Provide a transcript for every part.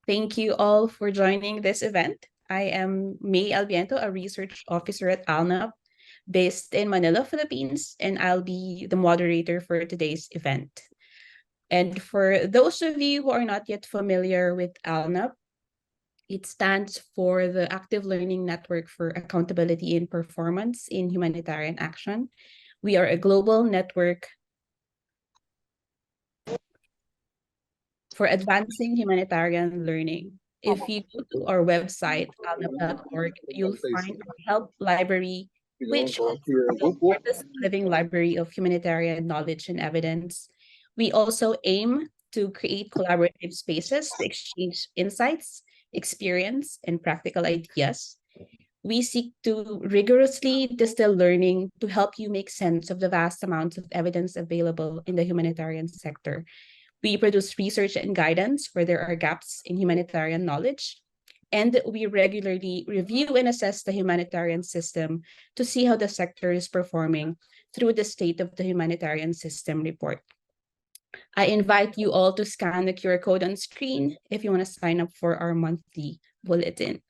Thank you all for joining this event. I am May Albiento, a research officer at ALNAP based in Manila, Philippines, and I'll be the moderator for today's event. And for those of you who are not yet familiar with ALNAP, it stands for the Active Learning Network for Accountability and Performance in Humanitarian Action. We are a global network for advancing humanitarian learning. If you go to our website, alnap.org, you'll find our help library, which is the largest living library of humanitarian knowledge and evidence. We also aim to create collaborative spaces to exchange insights, experience, and practical ideas. We seek to rigorously distill learning to help you make sense of the vast amounts of evidence available in the humanitarian sector. We produce research and guidance where there are gaps in humanitarian knowledge, and we regularly review and assess the humanitarian system to see how the sector is performing through the State of the Humanitarian System report. I invite you all to scan the QR code on screen if you want to sign up for our monthly bulletin.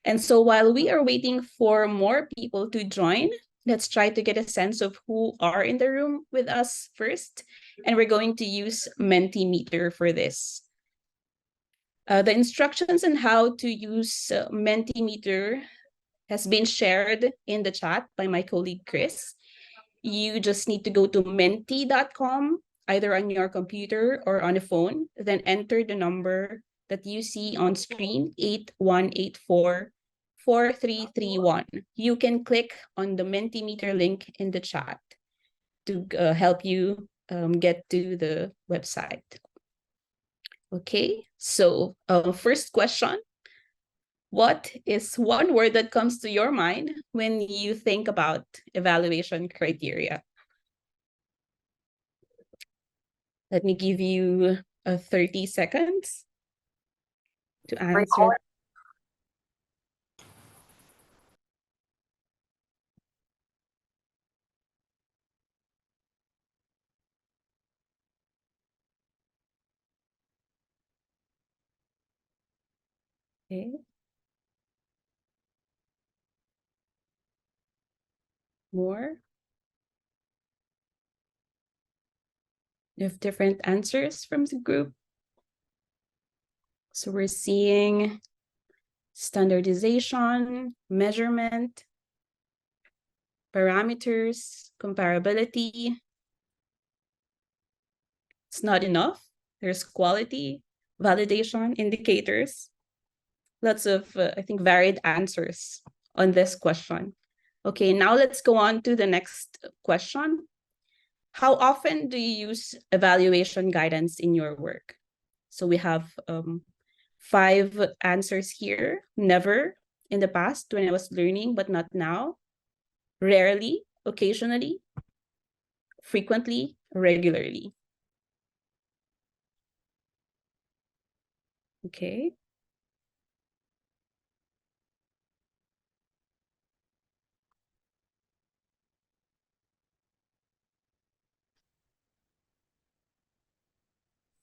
And so while we are waiting for more people to join, let's try to get a sense of who are in the room with us first. And we're going to use Mentimeter for this. The instructions on how to use Mentimeter has been shared in the chat by my colleague, Chris. You just need to go to menti.com, either on your computer or on a phone, then enter the number that you see on screen, 8184-4331. You can click on the Mentimeter link in the chat to help you get to the website. Okay, so first question. What is one word that comes to your mind when you think about evaluation criteria? Let me give you 30 seconds to answer. Okay. More? You have different answers from the group. So we're seeing standardization, measurement, parameters, comparability. It's not enough. There's quality, validation, indicators. Lots of, I think, varied answers on this question. Okay, now let's go on to the next question. How often do you use evaluation guidance in your work? So we have 5 answers here. Never, in the past when I was learning, but not now. Rarely, occasionally, frequently, regularly. Okay.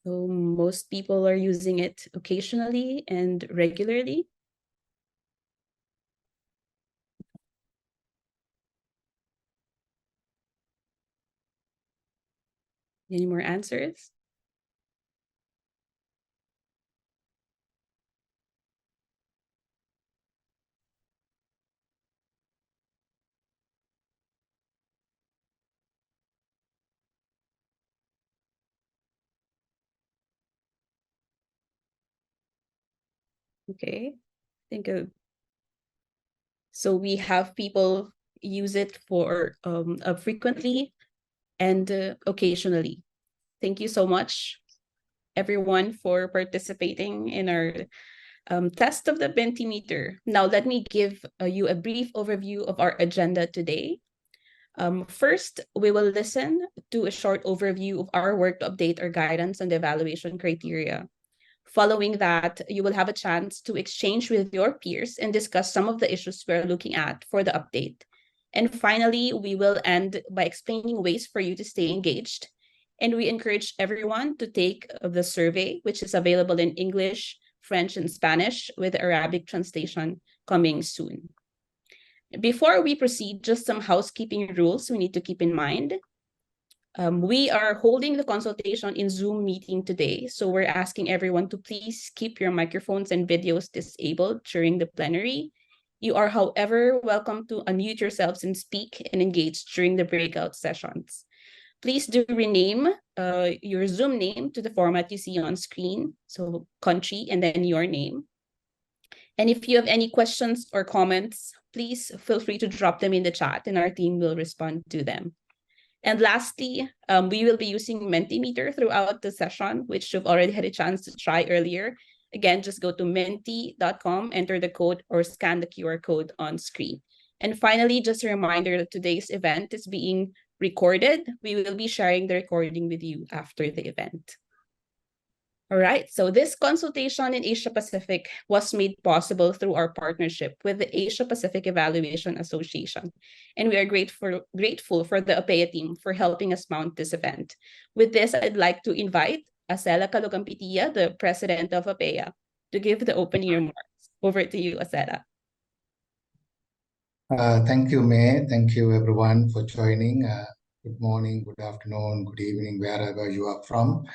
So most people are using it occasionally and regularly. Any more answers? Okay, think of, so we have people use it for frequently and occasionally. Thank you so much, everyone, for participating in our test of the Mentimeter. Now, let me give you a brief overview of our agenda today. First, we will listen to a short overview of our work to update our guidance on the evaluation criteria. Following that, you will have a chance to exchange with your peers and discuss some of the issues we're looking at for the update. And finally, we will end by explaining ways for you to stay engaged. And we encourage everyone to take the survey, which is available in English, French, and Spanish, with Arabic translation coming soon. Before we proceed, just some housekeeping rules we need to keep in mind. We are holding the consultation in Zoom meeting today, so we're asking everyone to please keep your microphones and videos disabled during the plenary. You are, however, welcome to unmute yourselves and speak and engage during the breakout sessions. Please do rename your Zoom name to the format you see on screen, so country and then your name. And if you have any questions or comments, please feel free to drop them in the chat and our team will respond to them. And lastly, we will be using Mentimeter throughout the session, which you've already had a chance to try earlier. Again, just go to menti.com, enter the code, or scan the QR code on screen. And finally, just a reminder that today's event is being recorded. We will be sharing the recording with you after the event. All right, so this consultation in Asia Pacific was made possible through our partnership with the Asia Pacific Evaluation Association. And we are grateful for the APEA team for helping us mount this event. With this, I'd like to invite Acela Calugampitia, the president of APEA, to give the opening remarks. Over to you, Acela. Thank you, May. Thank you, everyone, for joining. Good morning, good afternoon, good evening, wherever you are from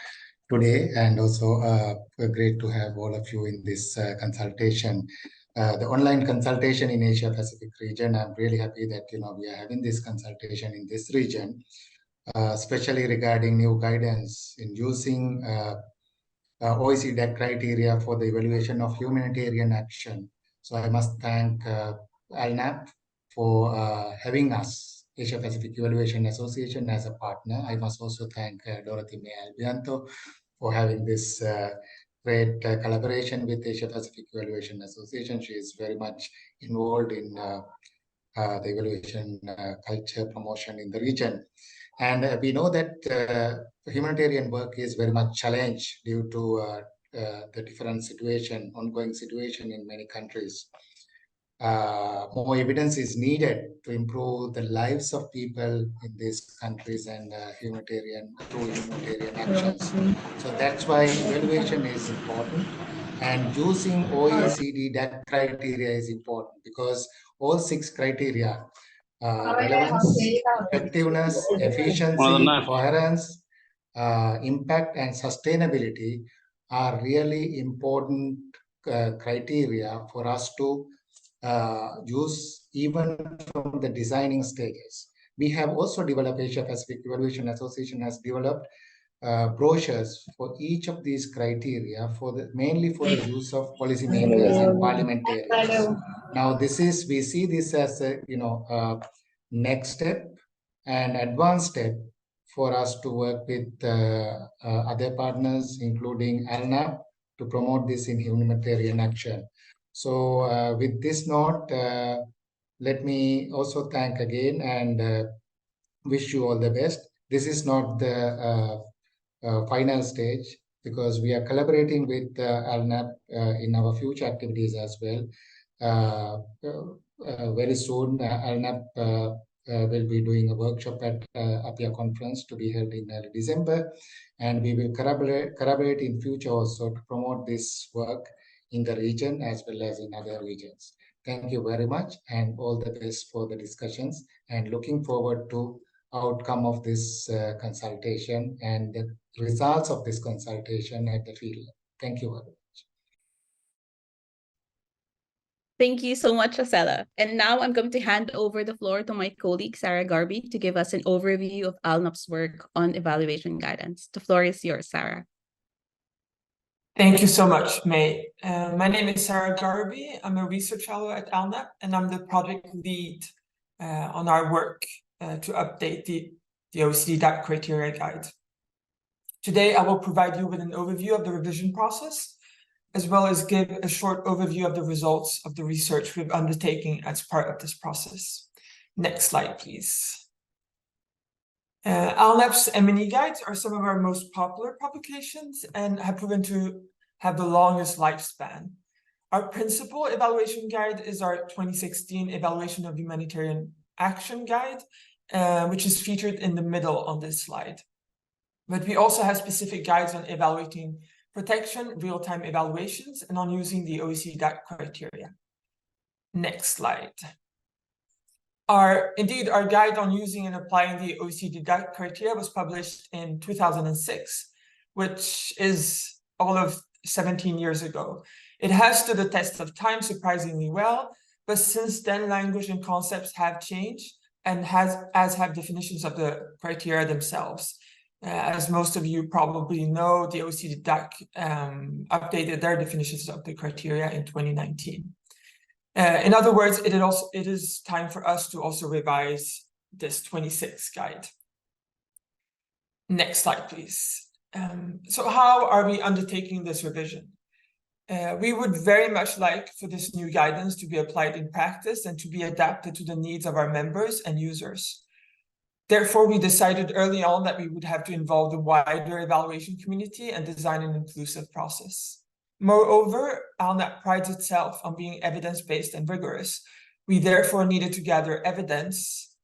today, and also great to have all of you in this consultation, the online consultation in Asia Pacific region. I'm really happy that we are having this consultation in this region, especially regarding new guidance in using OECD DAC criteria for the evaluation of humanitarian action. So I must thank ALNAP for having us, Asia Pacific Evaluation Association, as a partner. I must also thank Dorothy May Albianto for having this great collaboration with Asia Pacific Evaluation Association. She is very much involved in the evaluation culture promotion in the region. And we know that humanitarian work is very much challenged due to the different situation, ongoing situation in many countries. More evidence is needed to improve the lives of people in these countries and through humanitarian actions. So that's why evaluation is important, and using OECD DAC criteria is important, because all 6 criteria, relevance, effectiveness, efficiency, coherence, impact, and sustainability, are really important criteria for us to use even from the designing stages. We have also developed, Asia Pacific Evaluation Association has developed brochures for each of these criteria, mainly for the use of policymakers and parliamentarians. Now, we see this as a next step and advanced step for us to work with other partners, including ALNAP, to promote this in humanitarian action. So with this note, let me also thank again and wish you all the best. This is not the final stage, because we are collaborating with ALNAP in our future activities as well. Very soon, ALNAP will be doing a workshop at APEA conference to be held in early December, and we will collaborate in future also to promote this work in the region as well as in other regions. Thank you very much, and all the best for the discussions, and looking forward to outcome of this consultation and the results of this consultation at the field. Thank you very much. Thank you so much, Acela. And now I'm going to hand over the floor to my colleague, Sarah Garby, to give us an overview of ALNAP's work on evaluation guidance. The floor is yours, Sarah. Thank you so much, May. My name is Sarah Garby. I'm a research fellow at ALNAP, and I'm the project lead on our work to update the OECD DAC criteria guide. Today, I will provide you with an overview of the revision process, as well as give a short overview of the results of the research we've undertaken as part of this process. Next slide, please. ALNAP's M&E guides are some of our most popular publications and have proven to have the longest lifespan. Our principal evaluation guide is our 2016 Evaluation of Humanitarian Action Guide, which is featured in the middle on this slide. But we also have specific guides on evaluating protection, real-time evaluations, and on using the OECD DAC criteria. Next slide. Our guide on using and applying the OECD DAC criteria was published in 2006, which is all of 17 years ago. It has stood the test of time surprisingly well, but since then language and concepts have changed, and as have definitions of the criteria themselves. As most of you probably know, the OECD DAC updated their definitions of the criteria in 2019. In other words, it is time for us to also revise this 26 guide. Next slide, please. So how are we undertaking this revision? We would very much like for this new guidance to be applied in practice and to be adapted to the needs of our members and users. Therefore, we decided early on that we would have to involve the wider evaluation community and design an inclusive process. Moreover, ALNAP prides itself on being evidence-based and rigorous. We therefore needed to gather evidence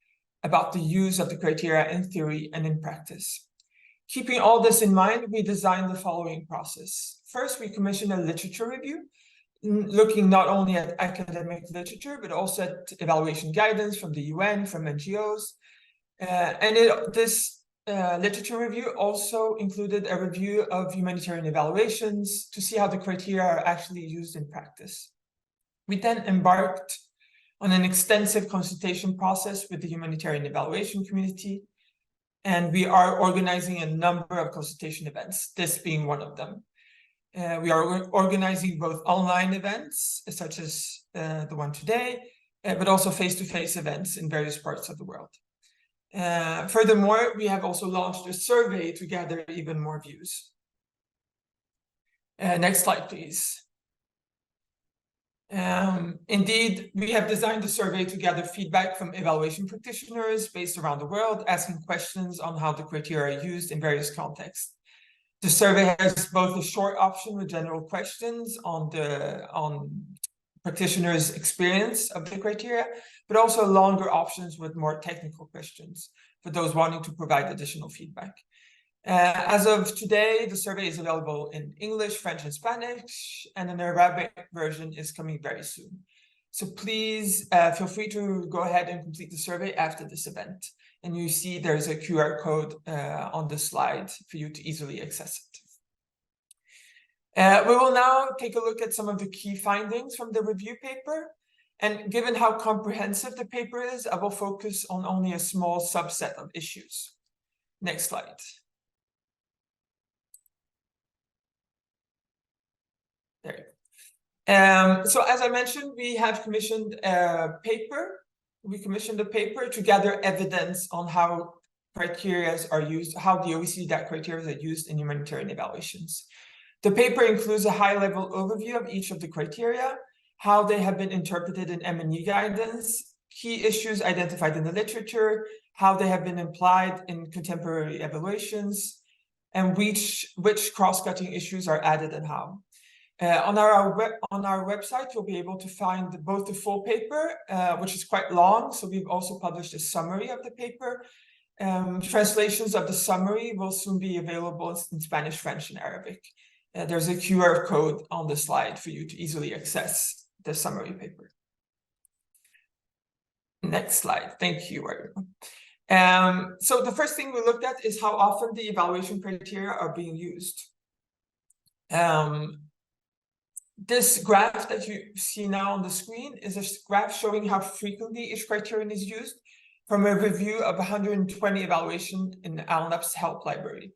about the use of the criteria in theory and in practice. Keeping all this in mind, we designed the following process. First, we commissioned a literature review, looking not only at academic literature, but also at evaluation guidance from the UN, from NGOs. This literature review also included a review of humanitarian evaluations to see how the criteria are actually used in practice. We then embarked on an extensive consultation process with the humanitarian evaluation community, and we are organizing a number of consultation events, this being one of them. We are organizing both online events, such as the one today, but also face-to-face events in various parts of the world. Furthermore, we have also launched a survey to gather even more views. Next slide, please. Indeed, we have designed the survey to gather feedback from evaluation practitioners based around the world, asking questions on how the criteria are used in various contexts. The survey has both a short option with general questions on practitioners' experience of the criteria, but also longer options with more technical questions for those wanting to provide additional feedback. As of today, the survey is available in English, French, and Spanish, and an Arabic version is coming very soon. So please feel free to go ahead and complete the survey after this event. And you see there's a QR code on the slide for you to easily access it. We will now take a look at some of the key findings from the review paper. And given how comprehensive the paper is, I will focus on only a small subset of issues. Next slide. There you go. So as I mentioned, we have commissioned a paper. We commissioned a paper to gather evidence on how criteria are used, how the OECD DAC criteria are used in humanitarian evaluations. The paper includes a high-level overview of each of the criteria, how they have been interpreted in M&E guidance, key issues identified in the literature, how they have been applied in contemporary evaluations, and which cross-cutting issues are added and how. On our website, you'll be able to find both the full paper, which is quite long, so we've also published a summary of the paper. Translations of the summary will soon be available in Spanish, French, and Arabic. There's a QR code on the slide for you to easily access the summary paper. Next slide. Thank you, everyone. So the first thing we looked at is how often the evaluation criteria are being used. This graph that you see now on the screen is a graph showing how frequently each criterion is used from a review of 120 evaluations in ALNAP's help library.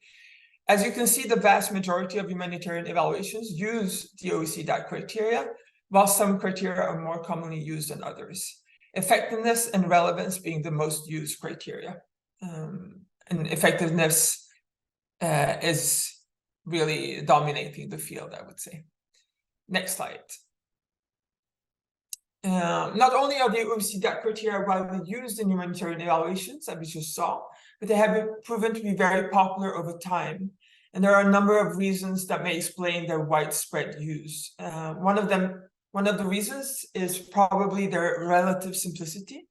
As you can see, the vast majority of humanitarian evaluations use the OECD DAC criteria, while some criteria are more commonly used than others. Effectiveness and relevance being the most used criteria. And effectiveness is really dominating the field, I would say. Next slide. Not only are the OECD DAC criteria widely used in humanitarian evaluations, as we just saw, but they have been proven to be very popular over time. And there are a number of reasons that may explain their widespread use. One of the reasons is probably their relative simplicity,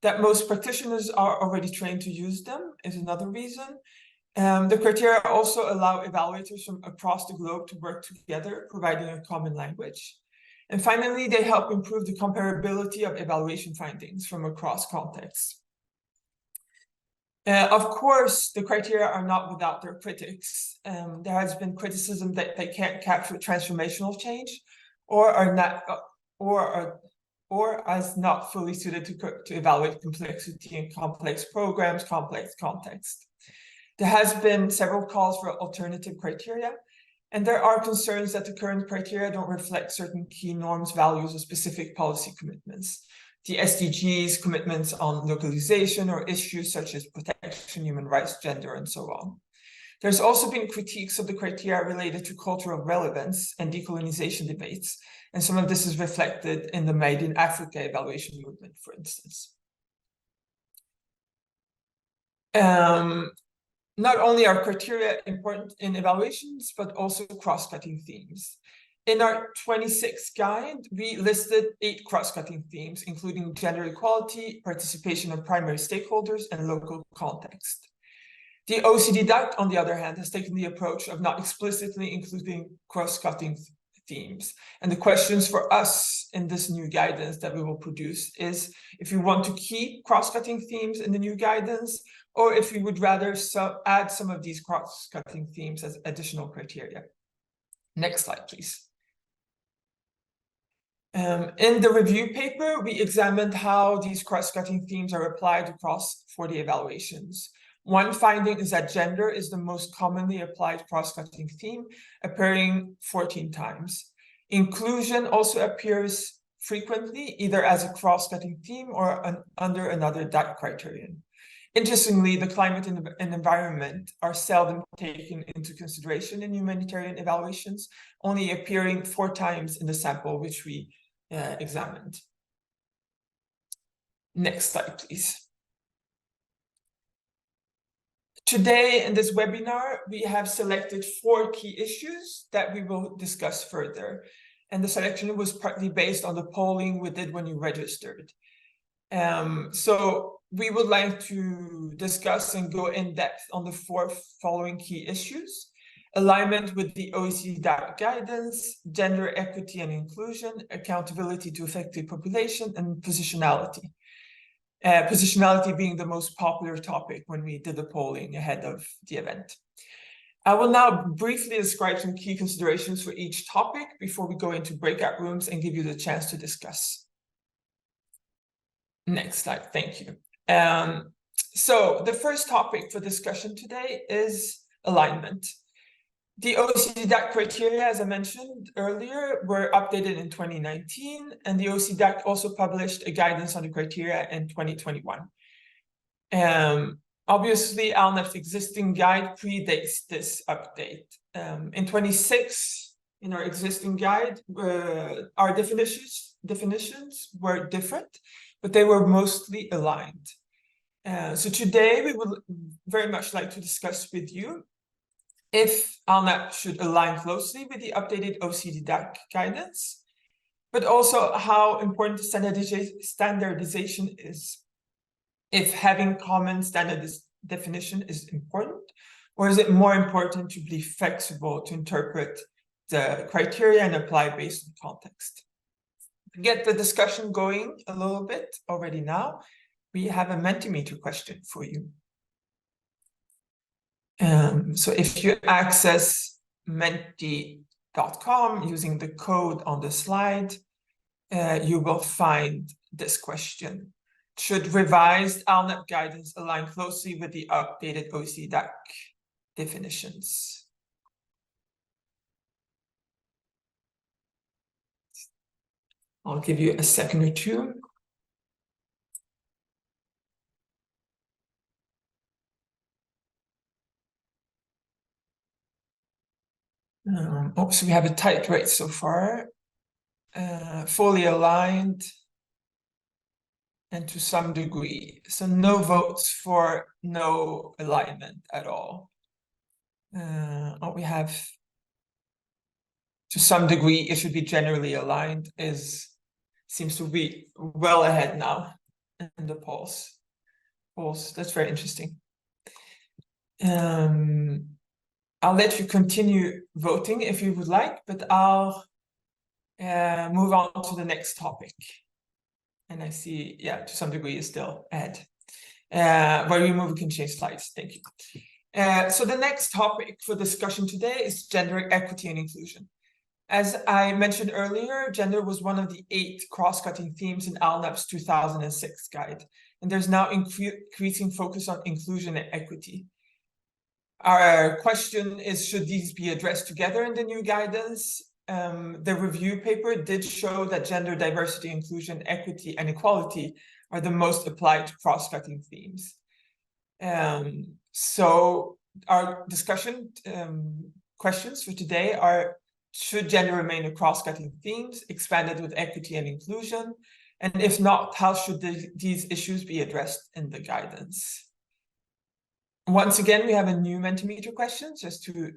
that most practitioners are already trained to use them is another reason. The criteria also allow evaluators from across the globe to work together, providing a common language. And finally, they help improve the comparability of evaluation findings from across contexts. Of course, the criteria are not without their critics. There has been criticism that they can't capture transformational change, or are not, or as not fully suited to evaluate complexity in complex programs, complex context. There has been several calls for alternative criteria, and there are concerns that the current criteria don't reflect certain key norms, values, or specific policy commitments. The SDGs, commitments on localization, or issues such as protection, human rights, gender, and so on. There's also been critiques of the criteria related to cultural relevance and decolonization debates, and some of this is reflected in the Made in Africa evaluation movement, for instance. Not only are criteria important in evaluations, but also cross-cutting themes. In our 26 guide, we listed 8 cross-cutting themes, including gender equality, participation of primary stakeholders, and local context. The OECD DAC, on the other hand, has taken the approach of not explicitly including cross-cutting themes. And the questions for us in this new guidance that we will produce is if we want to keep cross-cutting themes in the new guidance, or if we would rather add some of these cross-cutting themes as additional criteria. Next slide, please. In the review paper, we examined how these cross-cutting themes are applied across 40 evaluations. One finding is that gender is the most commonly applied cross-cutting theme, appearing 14 times. Inclusion also appears frequently, either as a cross-cutting theme or under another DAC criterion. Interestingly, the climate and environment are seldom taken into consideration in humanitarian evaluations, only appearing 4 times in the sample which we examined. Next slide, please. Today in this webinar, we have selected 4 key issues that we will discuss further. And the selection was partly based on the polling we did when you registered. So we would like to discuss and go in depth on the 4 following key issues: alignment with the OECD DAC guidance, gender equity and inclusion, accountability to affected population, and positionality. Positionality being the most popular topic when we did the polling ahead of the event. I will now briefly describe some key considerations for each topic before we go into breakout rooms and give you the chance to discuss. Next slide, thank you. So the first topic for discussion today is alignment. The OECD DAC criteria, as I mentioned earlier, were updated in 2019, and the OECD DAC also published a guidance on the criteria in 2021. Obviously, ALNAP's existing guide predates this update. In 26, in our existing guide, our definitions were different, but they were mostly aligned. So today, we would very much like to discuss with you if ALNAP should align closely with the updated OECD DAC guidance, but also how important standardization is. If having common definition is important, or is it more important to be flexible to interpret the criteria and apply based on context? To get the discussion going a little bit already now, we have a Mentimeter question for you. So if you access menti.com using the code on the slide, you will find this question. Should revised ALNAP guidance align closely with the updated OECD DAC definitions? I'll give you a second or two. So we have a tight rate so far, fully aligned, and to some degree. So no votes for no alignment at all. What we have to some degree, it should be generally aligned, seems to be well ahead now in the polls. That's very interesting. I'll let you continue voting if you would like, but I'll move on to the next topic. And I see, yeah, to some degree is still ahead. Where you move, we can change slides. Thank you. So the next topic for discussion today is gender equity and inclusion. As I mentioned earlier, gender was one of the 8 cross-cutting themes in ALNAP's 2006 guide, and there's now increasing focus on inclusion and equity. Our question is, should these be addressed together in the new guidance? The review paper did show that gender diversity, inclusion, equity, and equality are the most applied cross-cutting themes. So our discussion questions for today are, should gender remain a cross-cutting themes, expanded with equity and inclusion? And if not, how should these issues be addressed in the guidance? Once again, we have a new Mentimeter question, just to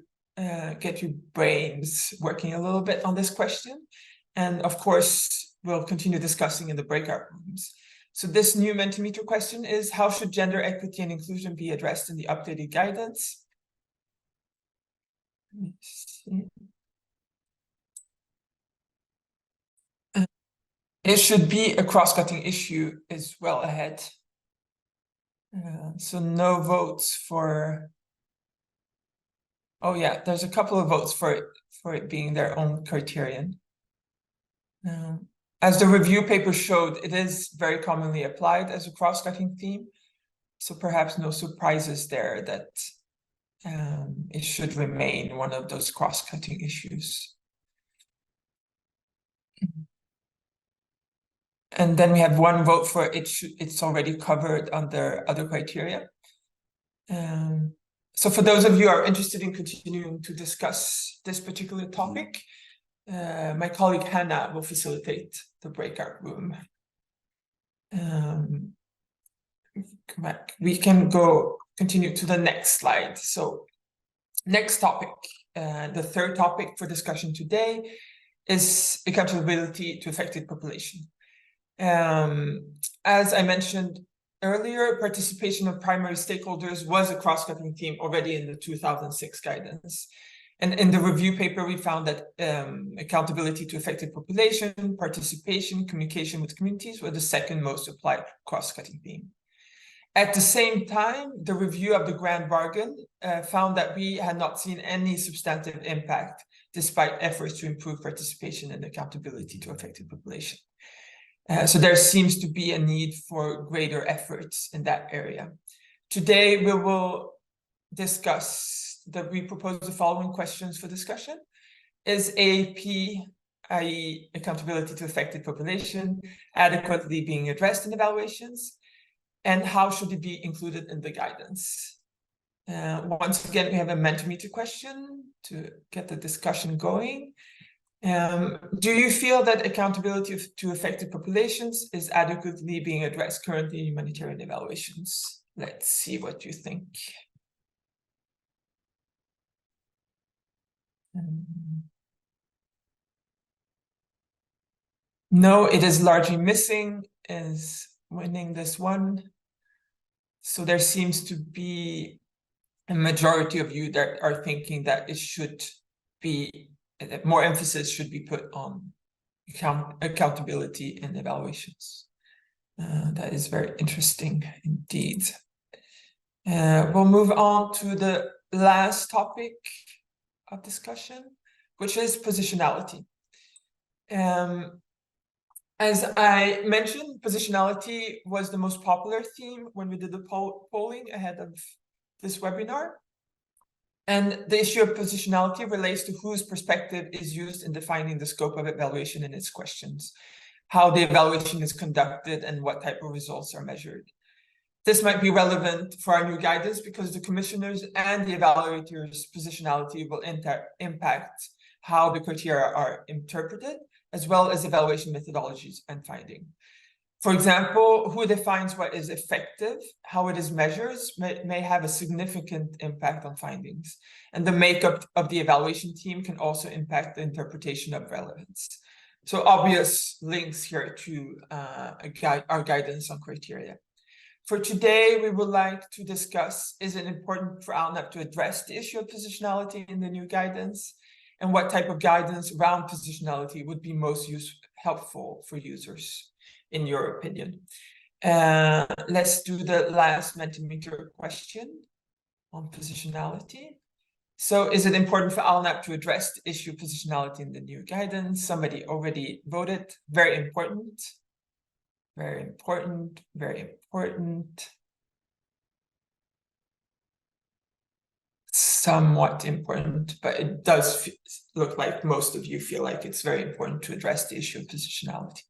get your brains working a little bit on this question. And of course, we'll continue discussing in the breakout rooms. So this new Mentimeter question is, how should gender equity and inclusion be addressed in the updated guidance? Let me see. It should be a cross-cutting issue is well ahead. So no votes for... Oh yeah, there's a couple of votes for it being their own criterion. As the review paper showed, it is very commonly applied as a cross-cutting theme. So perhaps no surprises there that it should remain one of those cross-cutting issues. And then we have one vote for it. It's already covered under other criteria. So for those of you who are interested in continuing to discuss this particular topic, my colleague Hannah will facilitate the breakout room. Come back. We can continue to the next slide. So next topic, the third topic for discussion today is accountability to affected population. As I mentioned earlier, participation of primary stakeholders was a cross-cutting theme already in the 2006 guidance. And in the review paper, we found that accountability to affected population, participation, communication with communities were the second most applied cross-cutting theme. At the same time, the review of the Grand Bargain found that we had not seen any substantive impact despite efforts to improve participation and accountability to affected population. So there seems to be a need for greater efforts in that area. Today, we will discuss we propose the following questions for discussion. Is APEA, i.e. accountability to affected population, adequately being addressed in evaluations? And how should it be included in the guidance? Once again, we have a Mentimeter question to get the discussion going. Do you feel that accountability to affected populations is adequately being addressed currently in humanitarian evaluations? Let's see what you think. No, it is largely missing, is winning this one. So there seems to be a majority of you that are thinking that it should be, that more emphasis should be put on accountability and evaluations. That is very interesting indeed. We'll move on to the last topic of discussion, which is positionality. As I mentioned, positionality was the most popular theme when we did the polling ahead of this webinar. And the issue of positionality relates to whose perspective is used in defining the scope of evaluation and its questions, how the evaluation is conducted, and what type of results are measured. This might be relevant for our new guidance because the commissioners and the evaluators' positionality will impact how the criteria are interpreted, as well as evaluation methodologies and finding. For example, who defines what is effective, how it is measured, may have a significant impact on findings. And the makeup of the evaluation team can also impact the interpretation of relevance. So obvious links here to our guidance on criteria. For today, we would like to discuss, is it important for ALNAP to address the issue of positionality in the new guidance? And what type of guidance around positionality would be most helpful for users, in your opinion? Let's do the last Mentimeter question on positionality. So is it important for ALNAP to address the issue of positionality in the new guidance? Somebody already voted. Very important. Very important. Very important. Somewhat important, but it does look like most of you feel like it's very important to address the issue of positionality.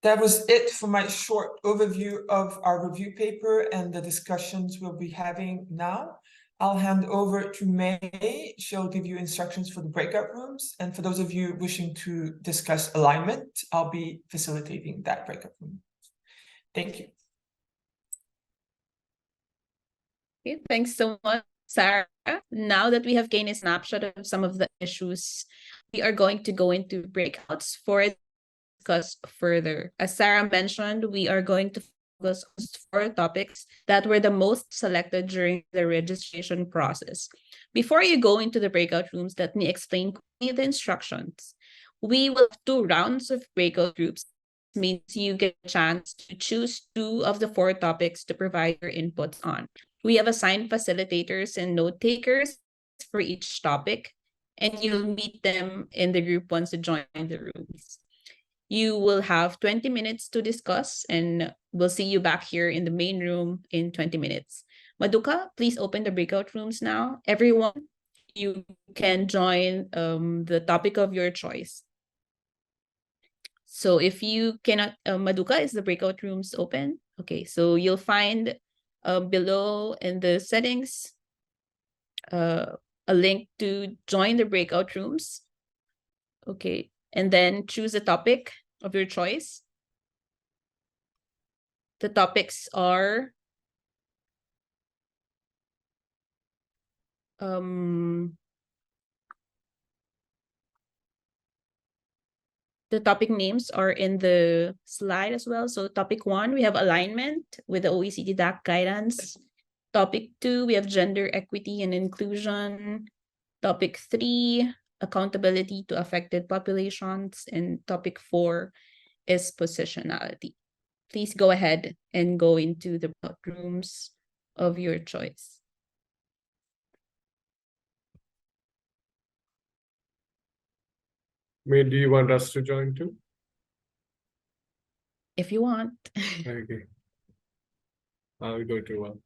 That was it for my short overview of our review paper and the discussions we'll be having now. I'll hand over to May. She'll give you instructions for the breakout rooms. And for those of you wishing to discuss alignment, I'll be facilitating that breakout room. Thank you. Okay, thanks so much, Sarah. Now that we have gained a snapshot of some of the issues, we are going to go into breakouts for discuss further. As Sarah mentioned, we are going to focus on 4 topics that were the most selected during the registration process. Before you go into the breakout rooms, let me explain quickly the instructions. We will have 2 rounds of breakout groups. This means you get a chance to choose 2 of the 4 topics to provide your inputs on. We have assigned facilitators and note takers for each topic, and you'll meet them in the group once you join the rooms. You will have 20 minutes to discuss, and we'll see you back here in the main room in 20 minutes. Maduka, please open the breakout rooms now. Everyone, you can join the topic of your choice. So if you cannot, Maduka, is the breakout rooms open? Okay, so you'll find below in the settings a link to join the breakout rooms. Okay, and then choose a topic of your choice. The topics are the topic names are in the slide as well. So topic 1, we have alignment with the OECD DAC guidance. Topic 2, we have gender equity and inclusion. Topic 3, accountability to affected populations. And topic 4 is positionality. Please go ahead and go into the rooms of your choice. May, do you want us to join too? If you want. Okay. I'll go to one.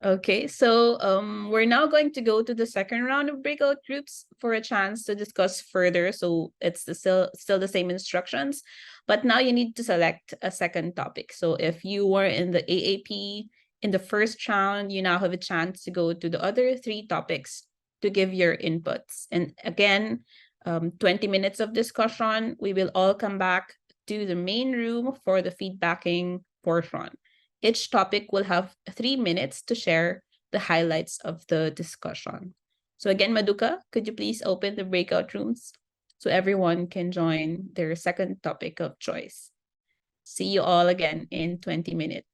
Okay, so we're now going to go to the second round of breakout groups for a chance to discuss further. So it's still the same instructions, but now you need to select a second topic. So if you were in the AAP in the first round, you now have a chance to go to the other 3 topics to give your inputs. And again, 20 minutes of discussion. We will all come back to the main room for the feedbacking portion. Each topic will have 3 minutes to share the highlights of the discussion. So again, Maduka, could you please open the breakout rooms so everyone can join their second topic of choice? See you all again in 20 minutes.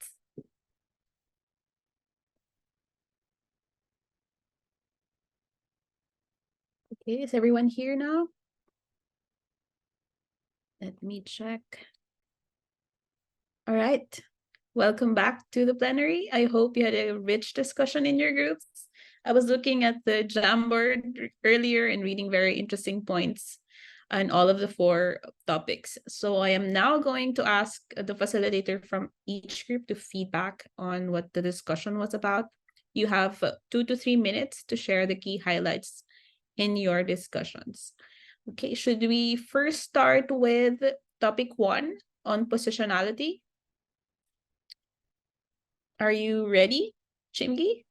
Okay, is everyone here now? Let me check. All right. Welcome back to the plenary. I hope you had a rich discussion in your groups. I was looking at the Jamboard earlier and reading very interesting points on all of the 4 topics. So I am now going to ask the facilitator from each group to feedback on what the discussion was about. You have 2 to 3 minutes to share the key highlights in your discussions. Okay, should we first start with topic 1 on positionality? Are you ready, Chimgi?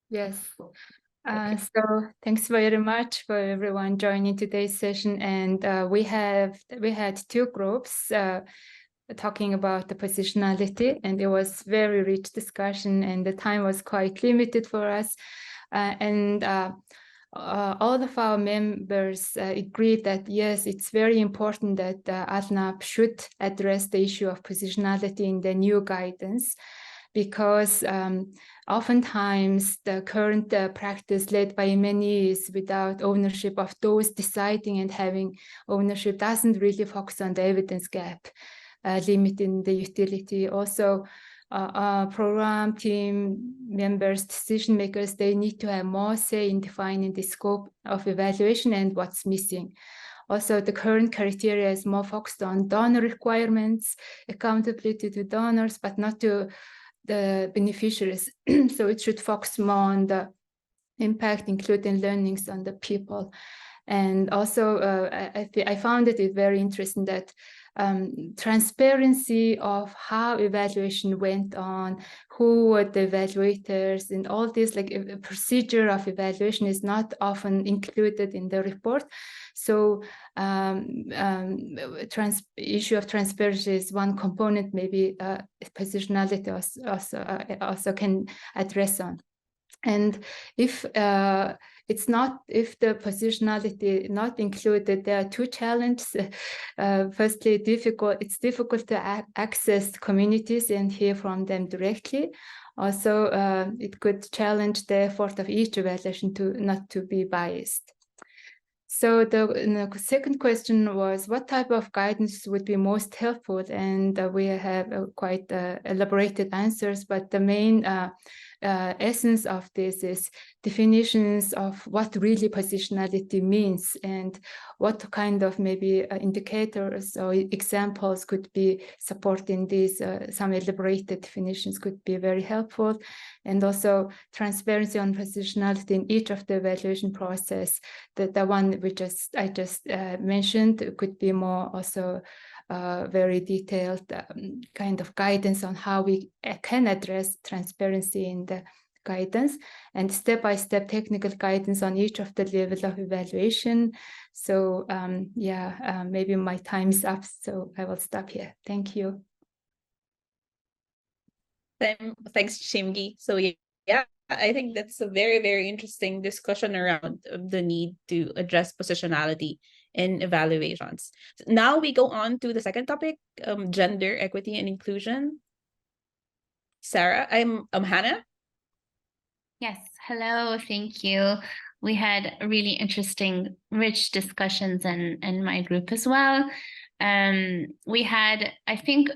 Yes. Okay. So thanks very much for everyone joining today's session. And we had 2 groups talking about the positionality, and it was very rich discussion, and the time was quite limited for us. all of our members agreed that yes, it's very important that ALNAP should address the issue of positionality in the new guidance, because oftentimes the current practice led by many is without ownership of those deciding, and having ownership doesn't really focus on the evidence gap, limiting the utility. Also, program team members, decision makers, they need to have more say in defining the scope of evaluation and what's missing. Also, the current criteria is more focused on donor requirements, accountability to donors, but not to the beneficiaries. So it should focus more on the impact, including learnings on the people. And also, I found it very interesting that transparency of how evaluation went on, who were the evaluators, and all this, like a procedure of evaluation is not often included in the report. So issue of transparency is one component, maybe positionality also can address on. And if it's not, if the positionality not included, there are two challenges. Firstly, it's difficult to access communities and hear from them directly. Also, it could challenge the effort of each evaluation not to be biased. So the second question was, what type of guidance would be most helpful? And we have quite elaborated answers, but the main essence of this is definitions of what really positionality means, and what kind of maybe indicators or examples could be supporting these. Some elaborated definitions could be very helpful. And also transparency on positionality in each of the evaluation process. The one I just mentioned could be more also very detailed kind of guidance on how we can address transparency in the guidance, and step-by-step technical guidance on each of the levels of evaluation. So maybe my time is up, so I will stop here. Thank you. Thanks, Shimgi. So yeah, I think that's a very, very interesting discussion around the need to address positionality in evaluations. Now we go on to the second topic, gender equity and inclusion. Sarah, I'm Hannah. Yes, hello, thank you. We had really interesting, rich discussions in my group as well. We had, I think,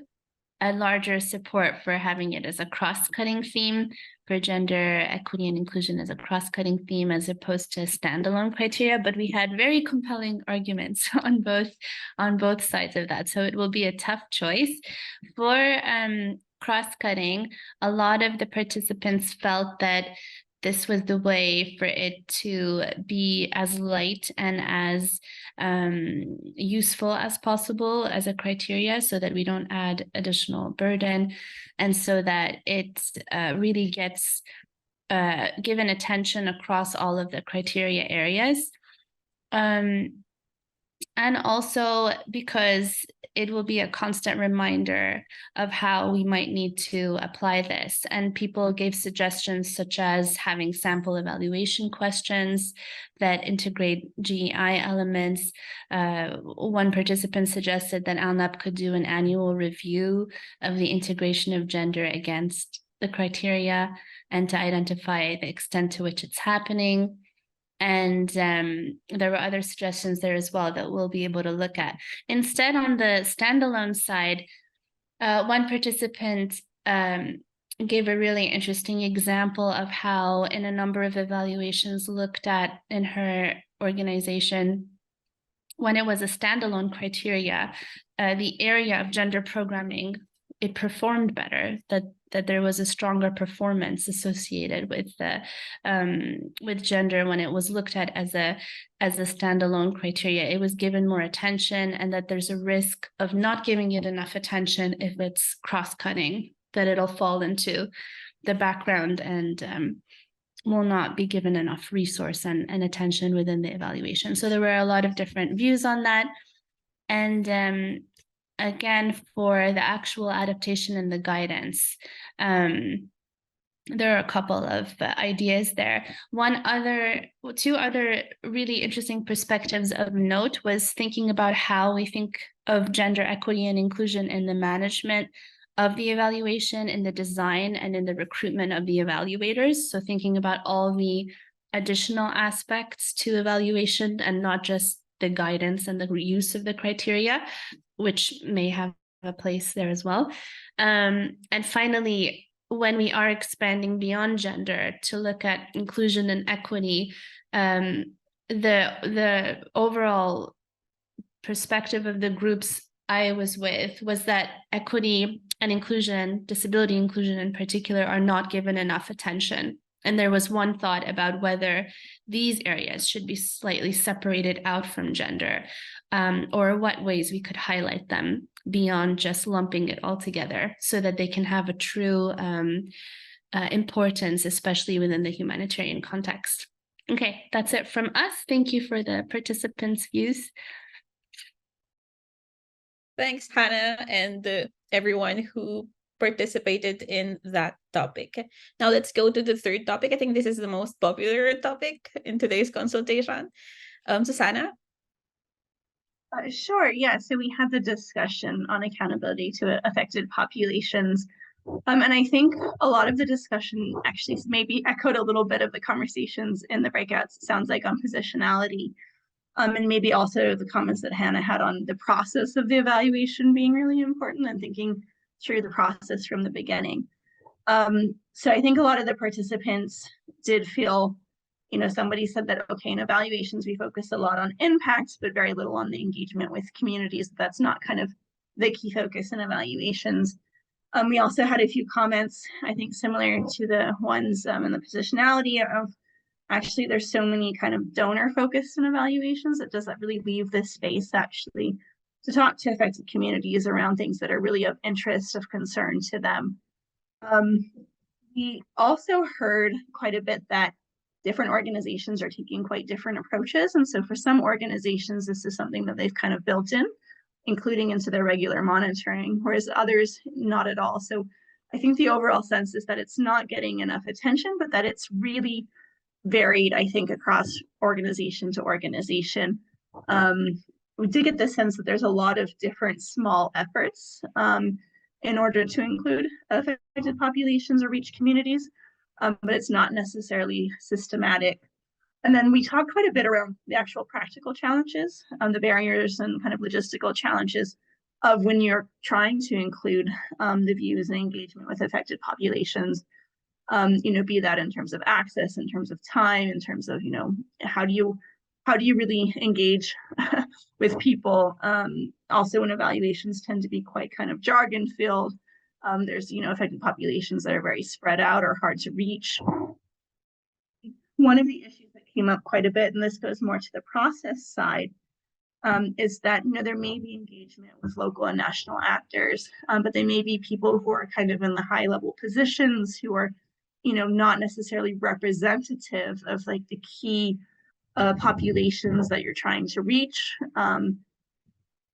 a larger support for having it as a cross-cutting theme, for gender equity and inclusion as a cross-cutting theme, as opposed to standalone criteria. But we had very compelling arguments on both sides of that. So it will be a tough choice. For cross-cutting, a lot of the participants felt that this was the way for it to be as light and as useful as possible as a criteria, so that we don't add additional burden, and so that it really gets given attention across all of the criteria areas. And also because it will be a constant reminder of how we might need to apply this. And people gave suggestions such as having sample evaluation questions that integrate GEI elements. One participant suggested that ALNAP could do an annual review of the integration of gender against the criteria, and to identify the extent to which it's happening. And there were other suggestions there as well that we'll be able to look at. Instead, on the standalone side, one participant gave a really interesting example of how, in a number of evaluations looked at in her organization, when it was a standalone criteria, the area of gender programming, it performed better, that there was a stronger performance associated with the with gender when it was looked at as a standalone criteria. It was given more attention, and that there's a risk of not giving it enough attention if it's cross-cutting, that it'll fall into the background and will not be given enough resource and attention within the evaluation. So there were a lot of different views on that. And again, for the actual adaptation and the guidance, there are a couple of ideas there. Two other really interesting perspectives of note was thinking about how we think of gender equity and inclusion in the management of the evaluation, in the design, and in the recruitment of the evaluators. So thinking about all the additional aspects to evaluation and not just the guidance and the use of the criteria, which may have a place there as well. And finally, when we are expanding beyond gender to look at inclusion and equity, the overall perspective of the groups I was with was that equity and inclusion, disability inclusion in particular, are not given enough attention. And there was one thought about whether these areas should be slightly separated out from gender, or what ways we could highlight them beyond just lumping it all together so that they can have a true importance, especially within the humanitarian context. Okay, that's it from us. Thank you for the participants' views. Thanks, Hannah, and everyone who participated in that topic. Now let's go to the third topic. I think this is the most popular topic in today's consultation. Susanna? Sure, yeah. So we had the discussion on accountability to affected populations. And I think a lot of the discussion actually maybe echoed a little bit of the conversations in the breakouts, it sounds like, on positionality. And maybe also the comments that Hannah had on the process of the evaluation being really important and thinking through the process from the beginning. So I think a lot of the participants did feel, somebody said that, okay, in evaluations, we focus a lot on impacts, but very little on the engagement with communities. That's not kind of the key focus in evaluations. We also had a few comments, I think, similar to the ones in the positionality of, actually, there's so many kind of donor focused in evaluations that doesn't really leave this space actually to talk to affected communities around things that are really of interest, of concern to them. We also heard quite a bit that different organizations are taking quite different approaches. And so for some organizations, this is something that they've kind of built in, including into their regular monitoring, whereas others not at all. So I think the overall sense is that it's not getting enough attention, but that it's really varied, I think, across organization to organization. We did get the sense that there's a lot of different small efforts in order to include affected populations or reach communities, but it's not necessarily systematic. And then we talked quite a bit around the actual practical challenges, the barriers and kind of logistical challenges of when you're trying to include the views and engagement with affected populations. Be that in terms of access, in terms of time, in terms of, how do you really engage with people? Also, when evaluations tend to be quite kind of jargon filled, there's, affected populations that are very spread out or hard to reach. One of the issues that came up quite a bit, and this goes more to the process side, is that, there may be engagement with local and national actors, but they may be people who are kind of in the high level positions who are, not necessarily representative of like the key populations that you're trying to reach.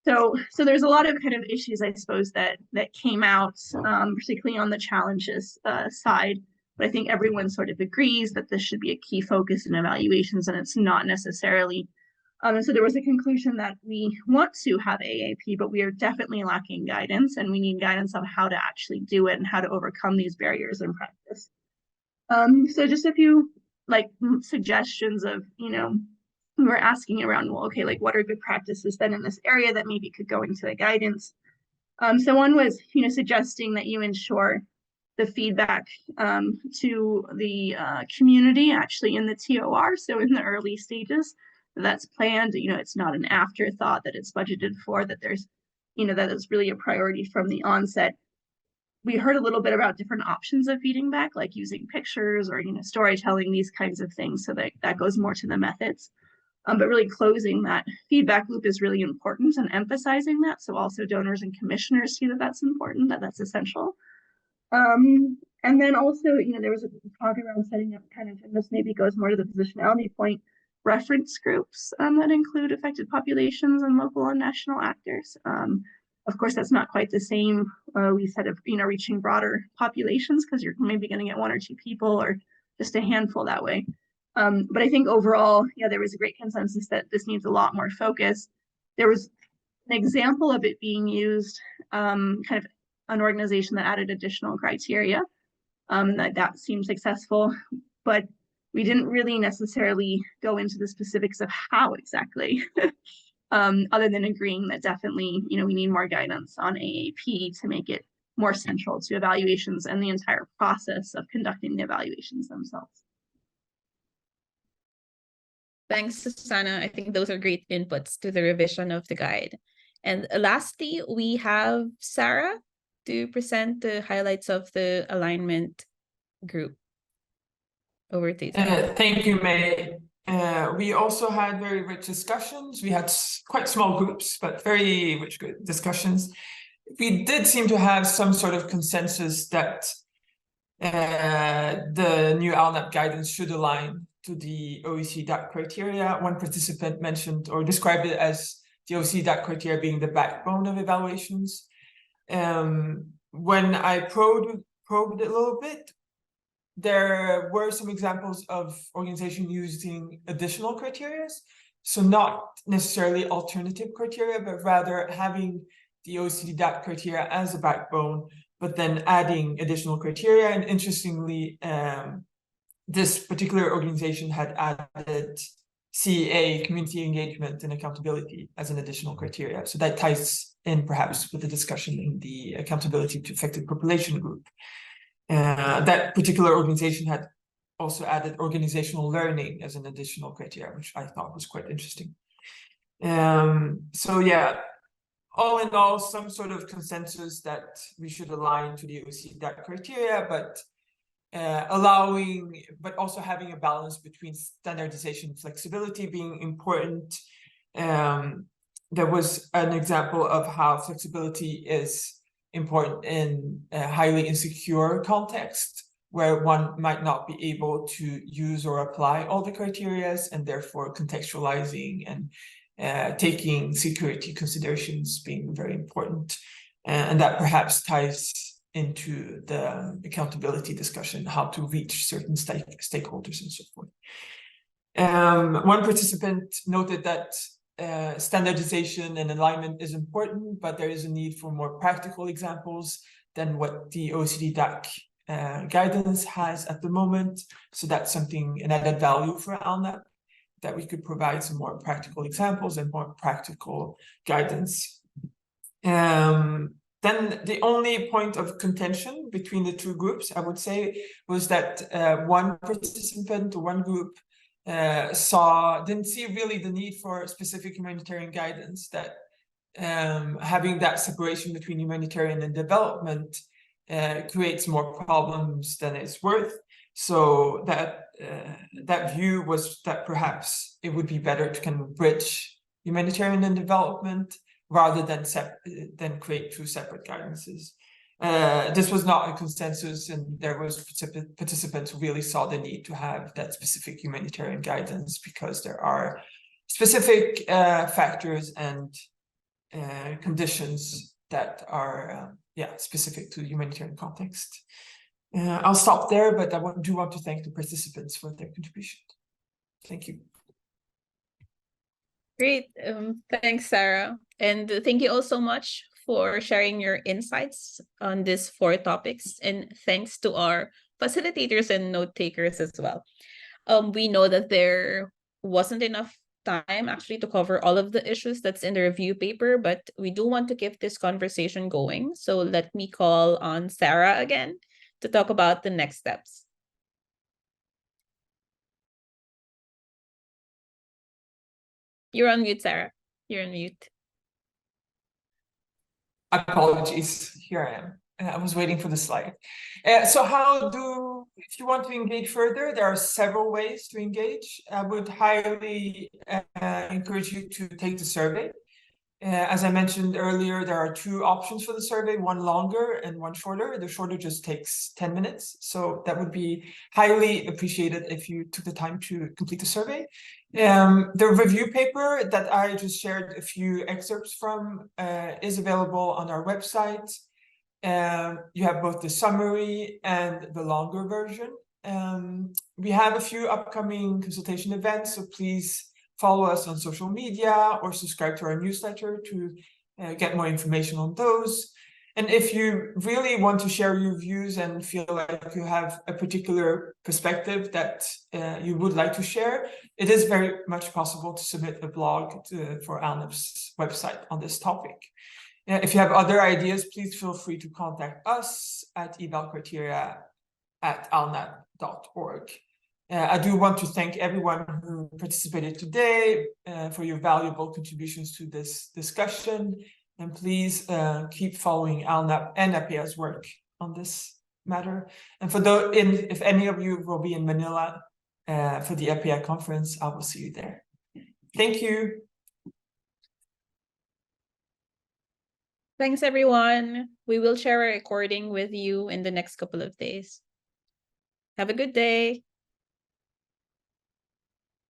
So there's a lot of kind of issues, I suppose, that came out, particularly on the challenges side. But I think everyone sort of agrees that this should be a key focus in evaluations, and it's not necessarily. And so there was a conclusion that we want to have AAP, but we are definitely lacking guidance, and we need guidance on how to actually do it and how to overcome these barriers in practice. So just a few like suggestions of, we were asking around, well, okay, like what are good practices then in this area that maybe could go into the guidance? So one was, suggesting that you ensure the feedback to the community actually in the TOR, so in the early stages, that's planned, it's not an afterthought, that it's budgeted for, that there's, that it's really a priority from the onset. We heard a little bit about different options of feeding back, like using pictures or, storytelling, these kinds of things. So that goes more to the methods. But really closing that feedback loop is really important and emphasizing that. So also donors and commissioners see that that's important, that that's essential. And then also, there was a talk around setting up kind of, and this maybe goes more to the positionality point, reference groups that include affected populations and local and national actors. Of course, that's not quite the same, we said, of, you know, reaching broader populations, because you're maybe going to get 1 or 2 people or just a handful that way. But I think overall, yeah, there was a great consensus that this needs a lot more focus. There was an example of it being used, kind of an organization that added additional criteria, that seemed successful, but we didn't really necessarily go into the specifics of how exactly, other than agreeing that definitely, you know, we need more guidance on AAP to make it more central to evaluations and the entire process of conducting the evaluations themselves. Thanks, Susanna. I think those are great inputs to the revision of the guide. And lastly, we have Sarah to present the highlights of the alignment group. Over to you, Sarah. Thank you, May. We also had very rich discussions. We had quite small groups, but very rich discussions. We did seem to have some sort of consensus that the new ALNAP guidance should align to the OECD DAC criteria. One participant mentioned or described it as the OECD DAC criteria being the backbone of evaluations. When I probed it a little bit, there were some examples of organizations using additional criteria. So not necessarily alternative criteria, but rather having the OECD DAC criteria as a backbone, but then adding additional criteria. And interestingly, this particular organization had added CEA, community engagement and accountability, as an additional criteria. So that ties in perhaps with the discussion in the accountability to affected population group. That particular organization had also added organizational learning as an additional criteria, which I thought was quite interesting. So yeah, all in all, some sort of consensus that we should align to the OECD DAC criteria, but but also having a balance between standardization and flexibility being important. There was an example of how flexibility is important in a highly insecure context, where one might not be able to use or apply all the criteria, and therefore contextualizing and taking security considerations being very important. And that perhaps ties into the accountability discussion, how to reach certain stakeholders and so forth. One participant noted that standardization and alignment is important, but there is a need for more practical examples than what the OECD DAC guidance has at the moment. So that's something, an added value for ALNAP, that we could provide some more practical examples and more practical guidance. Then the only point of contention between the two groups, I would say, was that one participant or one group didn't see really the need for specific humanitarian guidance, that having that separation between humanitarian and development creates more problems than it's worth. So that view was that perhaps it would be better to kind of bridge humanitarian and development rather than create two separate guidances. This was not a consensus, and there was participants who really saw the need to have that specific humanitarian guidance because there are specific factors and conditions that are specific to the humanitarian context. I'll stop there, but I do want to thank the participants for their contribution. Thank you. Great. Thanks, Sarah. And thank you all so much for sharing your insights on these 4 topics. And thanks to our facilitators and note takers as well. We know that there wasn't enough time actually to cover all of the issues that's in the review paper, but we do want to keep this conversation going. So let me call on Sarah again to talk about the next steps. You're on mute, Sarah. You're on mute. Apologies, here I am. I was waiting for the slide. So if you want to engage further, there are several ways to engage. I would highly encourage you to take the survey. As I mentioned earlier, there are two options for the survey, one longer and one shorter. The shorter just takes 10 minutes. So that would be highly appreciated if you took the time to complete the survey. The review paper that I just shared a few excerpts from is available on our website. You have both the summary and the longer version. We have a few upcoming consultation events, so please follow us on social media or subscribe to our newsletter to get more information on those. And if you really want to share your views and feel like you have a particular perspective that you would like to share, it is very much possible to submit a blog for ALNAP's website on this topic. If you have other ideas, please feel free to contact us at evalcriteria@alnap.org. I do want to thank everyone who participated today for your valuable contributions to this discussion. And please keep following ALNAP and APEA's work on this matter. And for if any of you will be in Manila for the APEA conference, I will see you there. Thank you. Thanks, everyone. We will share a recording with you in the next couple of days. Have a good day.